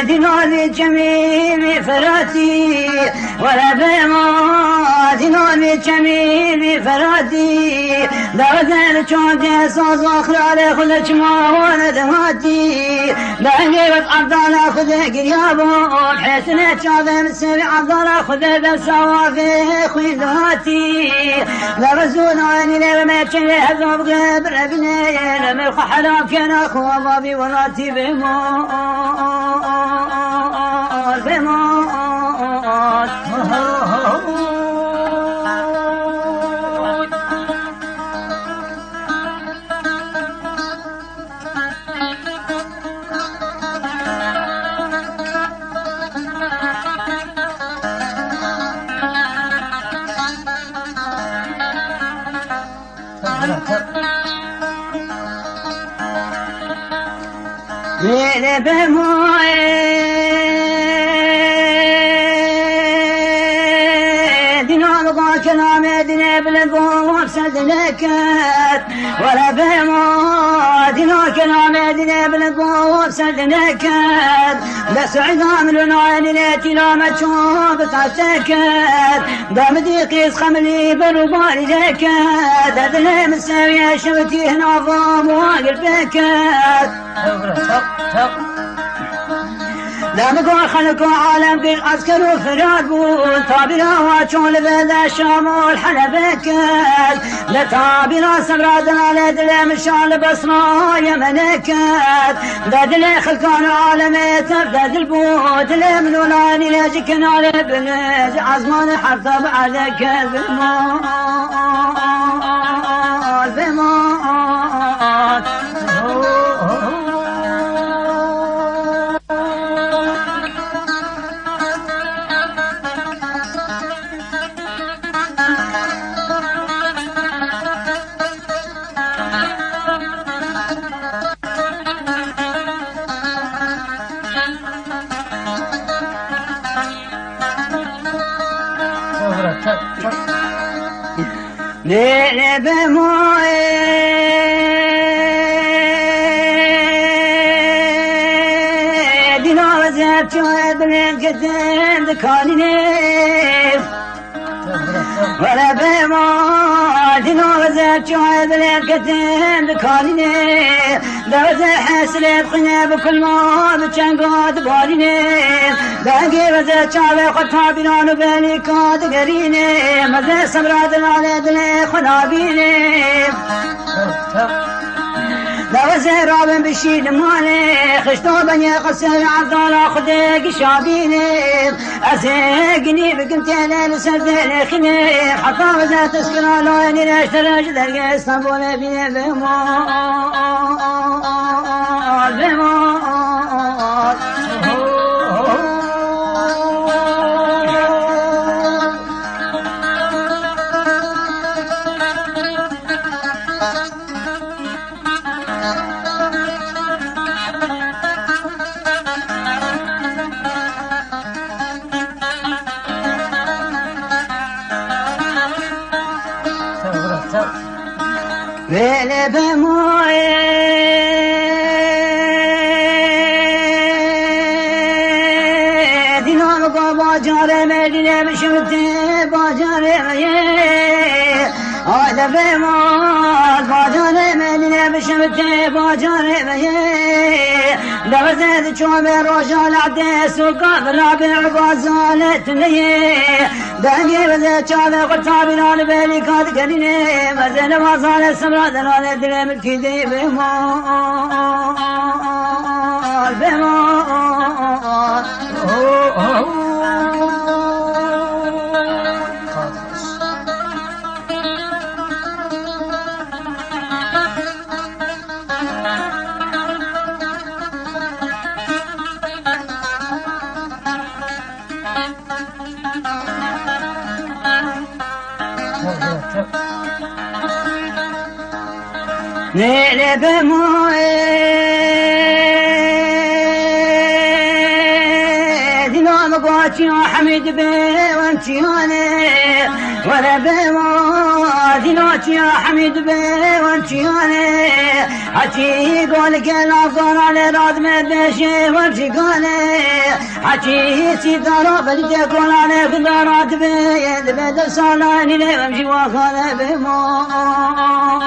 دينار جميل فراتي ولا بما دينار جميل فراتي دردن چونده ساز آخرار خودش ما وندماتی بانگیوت عبدالله خود گریابون حسنه چاوه مسیب عبدالله خود بسوافه خویداتی لرزون آنی لرمچن هزوب غبر بنی لمرخ حرام كنا خوابي ولاتي بموت ليلة بموعد نبغى كلام دنيا بالقوة بسدنكت ولا بموعد كلام دنيا بالقوة بسدنكت بس عظام العنوان ليتي لا ما تشوف تعتكت دام ديقيس خملي بالربال لكت هذا مساوية شوتي هنا ضام واقف بكت لا مقول خلقوا عالم بالعسكر وفرادون طابلا واتشون لبدا الشام والحلبكات لا طابلا سمرادنا لا دلم الشام بصرا يمنكات لا دلي خلقان عالم يتفدد البوت لا من ولاني لا جكنا على بلاد عزمان حرطب على كذمات ليلة بموعد دينار زبت وابن قدام ذكاني ولا بموعد دينار زبت وابن قدام ذكاني درز حسلت خنا بكل ما بتشنقات باليني باقي وزا شاوي خطها بنانو بالي كاد قريني مزا سمراد على دلي خنابيني لا وزا رابن بشيد مالي خشتو بني قصر عبدالله خدق شابيني أزيقني بقمتين لسردين خني حتى وزا تسكر لوني لاشترج درق اسطنبول بني بموت ليلة بموعد نبغى باجر مدينة بشوتي باجر هذا بموت باجر مدينة بشمته باجر ميه دوزت شوم روشان عدس وقابل رابع بازالت ليه دنگی بزه چاوه قطابیران بیلی کاد کرینه مزل مازال سمرادنان دل ملکی دی بمال بمال نيل بمويد نوم قوتي وحميد بي وانتياني ولا بمويد نوتي وحميد بي وانتياني حكي قول كلا قراني راد مدشي وانتيقاني حكي سيدارو بدي قراني قدرات بيد بدل صالاني لي وامشي وخاني بمويد